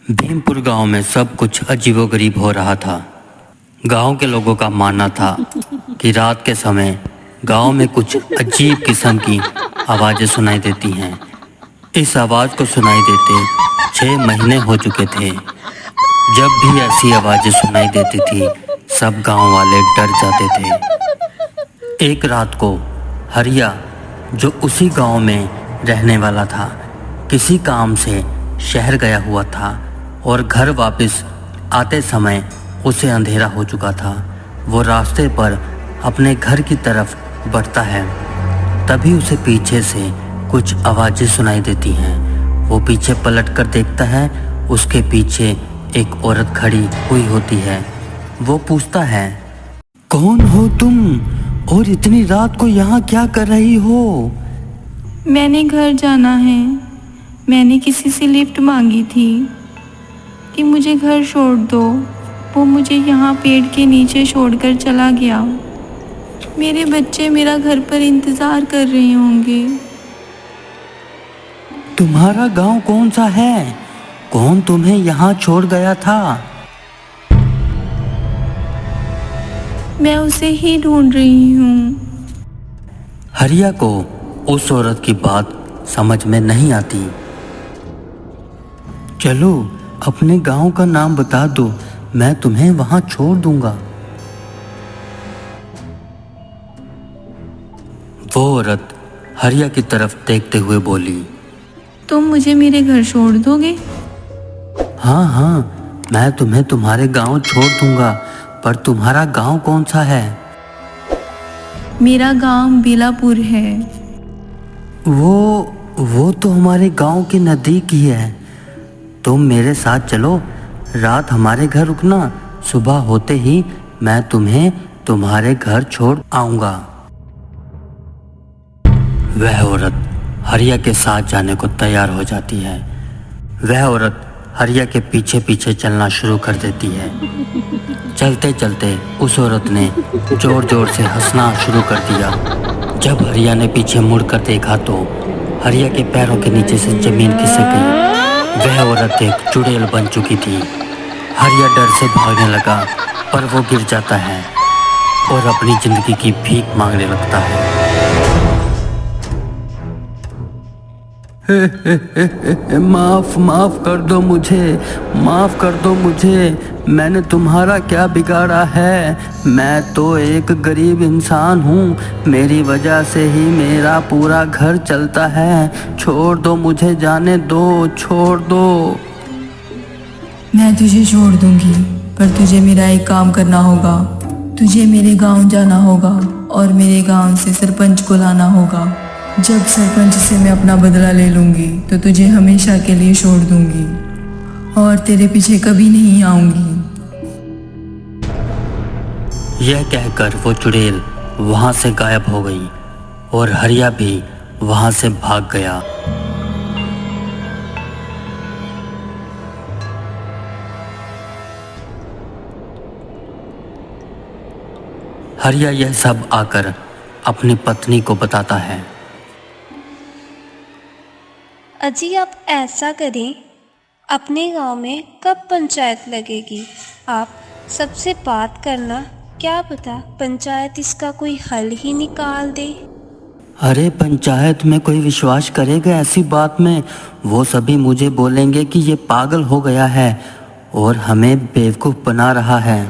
भीमपुर गांव में सब कुछ अजीबोगरीब हो रहा था। गांव के लोगों का मानना था कि रात के समय गांव में कुछ अजीब किस्म की आवाज़ें सुनाई देती हैं। इस आवाज़ को सुनाई देते 6 महीने हो चुके थे। जब भी ऐसी आवाज़ें सुनाई देती थी सब गांव वाले डर जाते थे। एक रात को हरिया, जो उसी गांव में रहने वाला था, किसी काम से शहर गया हुआ था और घर वापस आते समय उसे अंधेरा हो चुका था। वो रास्ते पर अपने घर की तरफ बढ़ता है, तभी उसे पीछे से कुछ आवाज़ें सुनाई देती हैं। वो पीछे पलट कर देखता है, उसके पीछे एक औरत खड़ी हुई होती है। वो पूछता है, कौन हो तुम और इतनी रात को यहाँ क्या कर रही हो? मैंने घर जाना है। मैंने किसी से लिफ्ट मांगी थी कि मुझे घर छोड़ दो। वो मुझे यहाँ पेड़ के नीचे छोड़कर चला गया। मेरे बच्चे मेरा घर पर इंतज़ार कर रहे होंगे। तुम्हारा गांव कौन सा है? कौन तुम्हें यहाँ छोड़ गया था? मैं उसे ही ढूंढ रही हूँ। हरिया को उस औरत की बात समझ में नहीं आती। चलो अपने गांव का नाम बता दो, मैं तुम्हें वहां छोड़ दूंगा। वो औरत हरिया की तरफ देखते हुए बोली, तुम मुझे मेरे घर छोड़ दोगे? हाँ हाँ, मैं तुम्हें तुम्हारे गांव छोड़ दूंगा, पर तुम्हारा गांव कौन सा है? मेरा गांव बेलापुर है। वो तो हमारे गांव के नज़दीक ही है। तुम मेरे साथ चलो, रात हमारे घर रुकना, सुबह होते ही मैं तुम्हें तुम्हारे घर छोड़ आऊंगा। वह औरत हरिया के साथ जाने को तैयार हो जाती है। वह औरत हरिया के पीछे पीछे चलना शुरू कर देती है। चलते चलते उस औरत ने जोर जोर से हंसना शुरू कर दिया। जब हरिया ने पीछे मुड़कर देखा तो हरिया के पैरों के नीचे से जमीन खिसक गई। वह औरत एक चुड़ैल बन चुकी थी। हरिया डर से भागने लगा, पर वो गिर जाता है और अपनी जिंदगी की भीख मांगने लगता है। माफ कर दो मुझे, माफ कर दो मुझे। मैंने तुम्हारा क्या बिगाड़ा है? मैं तो एक गरीब इंसान हूँ, मेरी वजह से ही मेरा पूरा घर चलता है। छोड़ दो मुझे, जाने दो, छोड़ दो। मैं तुझे छोड़ दूंगी, पर तुझे मेरा एक काम करना होगा। तुझे मेरे गांव जाना होगा और मेरे गांव से सरपंच को लाना होगा। जब सरपंच से मैं अपना बदला ले लूंगी तो तुझे हमेशा के लिए छोड़ दूंगी और तेरे पीछे कभी नहीं आऊंगी। यह कहकर वो चुड़ैल वहां से गायब हो गई और हरिया भी वहां से भाग गया। हरिया यह सब आकर अपनी पत्नी को बताता है। अजी, आप ऐसा करें, अपने गांव में कब पंचायत लगेगी? आप सबसे बात करना, क्या पता पंचायत इसका कोई हल ही निकाल दे। अरे पंचायत में कोई विश्वास करेगा ऐसी बात में? वो सभी मुझे बोलेंगे कि ये पागल हो गया है और हमें बेवकूफ़ बना रहा है।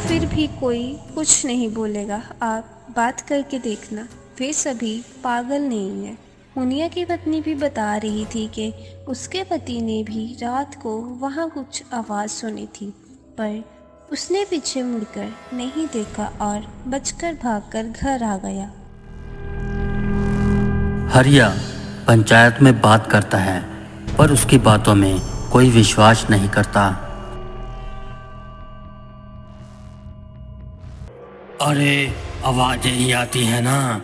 फिर भी कोई कुछ नहीं बोलेगा, आप बात करके देखना, वे सभी पागल नहीं है। मुनिया की पत्नी भी बता रही थी कि उसके पति ने भी रात को वहाँ कुछ आवाज़ सुनी थी, पर उसने पीछे मुड़कर नहीं देखा और बचकर भागकर घर आ गया। हरिया पंचायत में बात करता है, पर उसकी बातों में कोई विश्वास नहीं करता। अरे आवाज़ें ही आती है ना,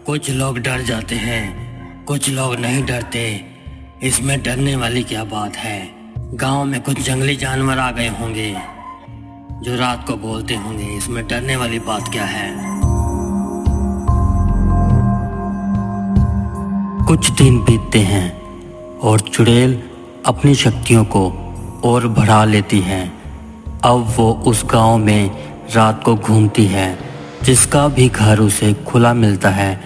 कुछ लोग डर जाते हैं, कुछ लोग नहीं डरते। इसमें डरने वाली क्या बात है? गांव में कुछ जंगली जानवर आ गए होंगे जो रात को बोलते होंगे, इसमें डरने वाली बात क्या है? कुछ दिन बीतते हैं और चुड़ैल अपनी शक्तियों को और बढ़ा लेती है। अब वो उस गांव में रात को घूमती है। जिसका भी घर उसे खुला मिलता है,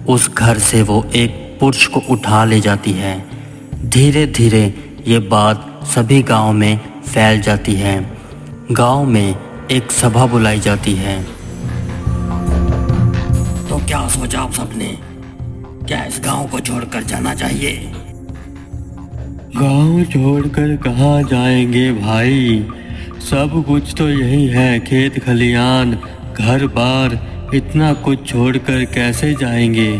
उस घर से वो एक पुरुष को उठा ले जाती है। धीरे धीरे ये बात सभी गांव में फैल जाती है। गांव में एक सभा बुलाई जाती है। तो क्या सोचा आप सबने? क्या इस गांव को छोड़कर जाना चाहिए? गांव छोड़कर कहाँ जाएंगे भाई? सब कुछ तो यही है, खेत खलियान, घर बार, इतना कुछ छोड़कर कैसे जाएंगे?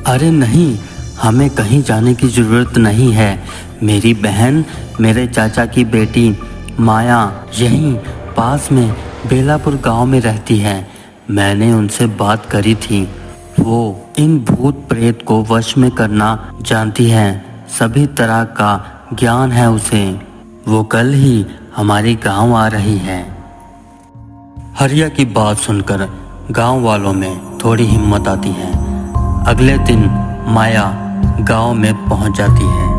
अरे नहीं, हमें कहीं जाने की ज़रूरत नहीं है। मेरी बहन, मेरे चाचा की बेटी माया यहीं पास में बेलापुर गांव में रहती है। मैंने उनसे बात करी थी। वो इन भूत प्रेत को वश में करना जानती है। सभी तरह का ज्ञान है उसे। वो कल ही हमारे गांव आ रही है। हरिया की बात सुनकर गांव वालों में थोड़ी हिम्मत आती है। अगले दिन माया गांव में पहुंच जाती है।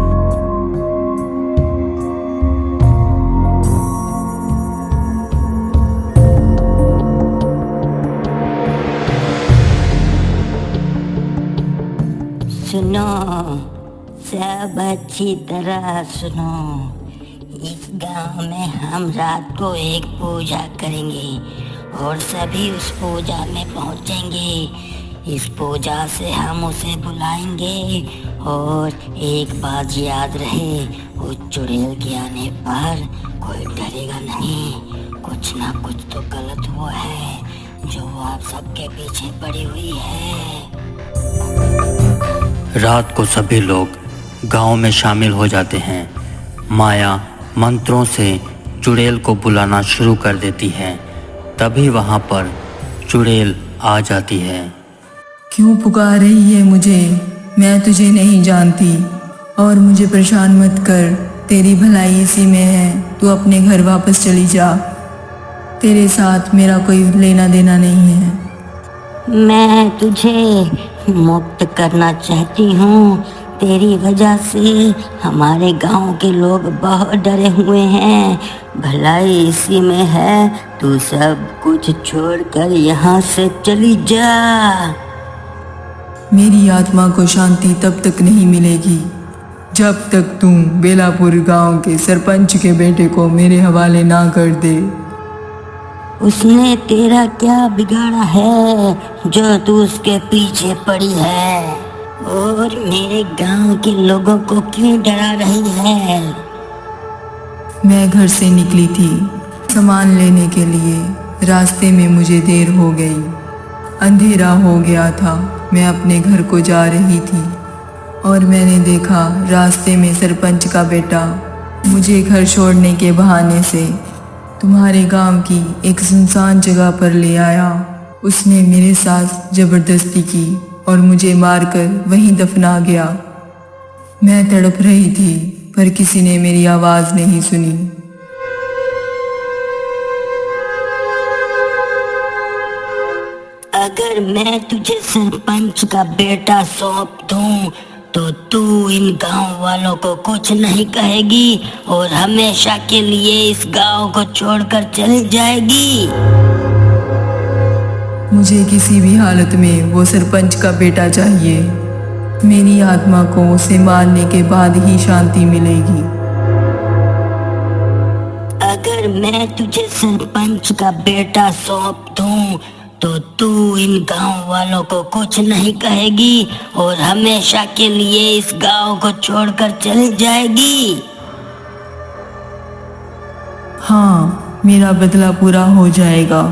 सुनो, सब अच्छी तरह सुनो। इस गांव में हम रात को एक पूजा करेंगे और सभी उस पूजा में पहुंचेंगे। इस पूजा से हम उसे बुलाएंगे और एक बात याद रहे, उस चुड़ैल के आने पर कोई डरेगा नहीं। कुछ ना कुछ तो गलत हुआ है जो आप सबके पीछे पड़ी हुई है। रात को सभी लोग गांव में शामिल हो जाते हैं। माया मंत्रों से चुड़ैल को बुलाना शुरू कर देती है। तभी वहां पर चुड़ैल आ जाती है। क्यों पुकार रही है मुझे? मैं तुझे नहीं जानती और मुझे परेशान मत कर। तेरी भलाई इसी में है। तू अपने घर वापस चली जा। तेरे साथ मेरा कोई लेना देना नहीं है। मैं तुझे मुक्त करना चाहती हूँ। तेरी वजह से हमारे गांव के लोग बहुत डरे हुए हैं। भलाई इसी में है। तू सब कुछ छोड़कर यहाँ से चली जा। मेरी आत्मा को शांति तब तक नहीं मिलेगी जब तक तू बेलापुर गांव के सरपंच के बेटे को मेरे हवाले ना कर दे। उसने तेरा क्या बिगाड़ा है जो तू उसके पीछे पड़ी है? और मेरे गांव के लोगों को क्यों डरा रही है? मैं घर से निकली थी सामान लेने के लिए। रास्ते में मुझे देर हो गई। अंधेरा हो गया था। मैं अपने घर को जा रही थी और मैंने देखा रास्ते में सरपंच का बेटा मुझे घर छोड़ने के बहाने से तुम्हारे गांव की एक सुनसान जगह पर ले आया। उसने मेरे साथ जबरदस्ती की और मुझे मारकर वहीं दफना गया। मैं तड़प रही थी पर किसी ने मेरी आवाज़ नहीं सुनी। अगर मैं तुझे सरपंच का बेटा सौंप दूं तो तू इन गांव वालों को कुछ नहीं कहेगी और हमेशा के लिए इस गांव को छोड़कर चली जाएगी। मुझे किसी भी हालत में वो सरपंच का बेटा चाहिए। मेरी आत्मा को उसे मारने के बाद ही शांति मिलेगी। अगर मैं तुझे सरपंच का बेटा सौंप दूं तो तू इन गांव वालों को कुछ नहीं कहेगी और हमेशा के लिए इस गांव को छोड़कर चली जाएगी। हाँ, मेरा बदला पूरा हो जाएगा।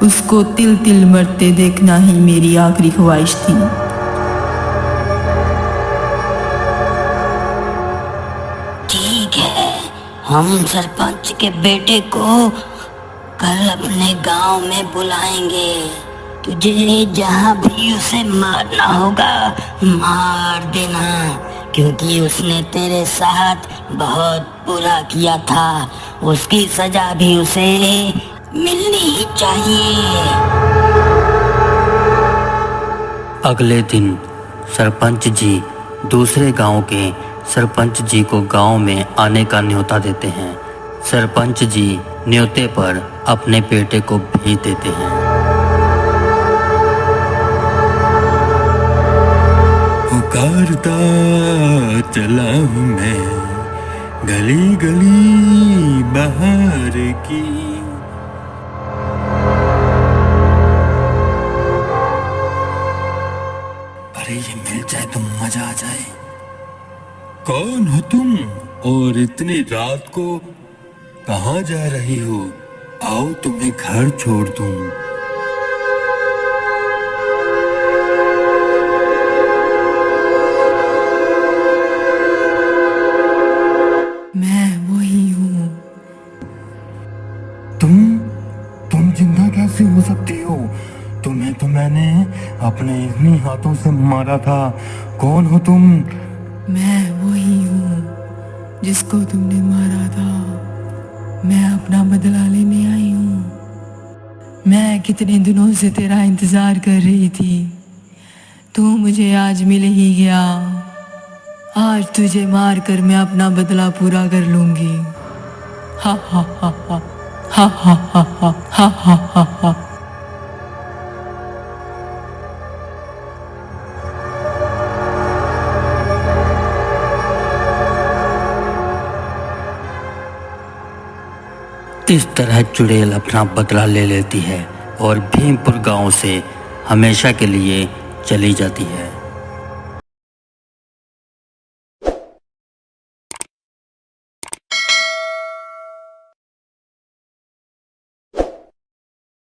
उसको तिल तिल मरते देखना ही मेरी आखिरी ख्वाहिश थी। ठीक है, हम सरपंच के बेटे को कल अपने गांव में बुलाएंगे। तुझे जहां भी उसे मारना होगा मार देना, क्योंकि उसने तेरे साथ बहुत बुरा किया था। उसकी सजा भी उसे मिलनी ही चाहिए। अगले दिन सरपंच जी दूसरे गांव के सरपंच जी को गांव में आने का न्योता देते हैं। सरपंच जी न्योते पर अपने बेटे को भेज देते हैं। पुकारता चला हूँ मैं गली गली बाहर की। अरे ये मिल जाए तो मजा आ जाए। कौन हो तुम और इतनी रात को कहाँ जा रही हो? आओ तुम्हें घर छोड़ दूं। मैं वही हूँ। तुम जिंदा कैसे हो सकती हो? तुम्हें तो मैंने अपने इन्हीं हाथों से मारा था। कौन हो तुम? मैं वही हूँ जिसको तुमने मारा था। मैं अपना बदला लेने आई हूँ। मैं कितने दिनों से तेरा इंतजार कर रही थी। तू मुझे आज मिल ही गया। आज तुझे मार कर मैं अपना बदला पूरा कर लूंगी। हा हा हा हा हा हा हा हा हा हा हा हा। इस तरह चुड़ैल अपना बदला ले लेती है और भीमपुर गांव से हमेशा के लिए चली जाती है।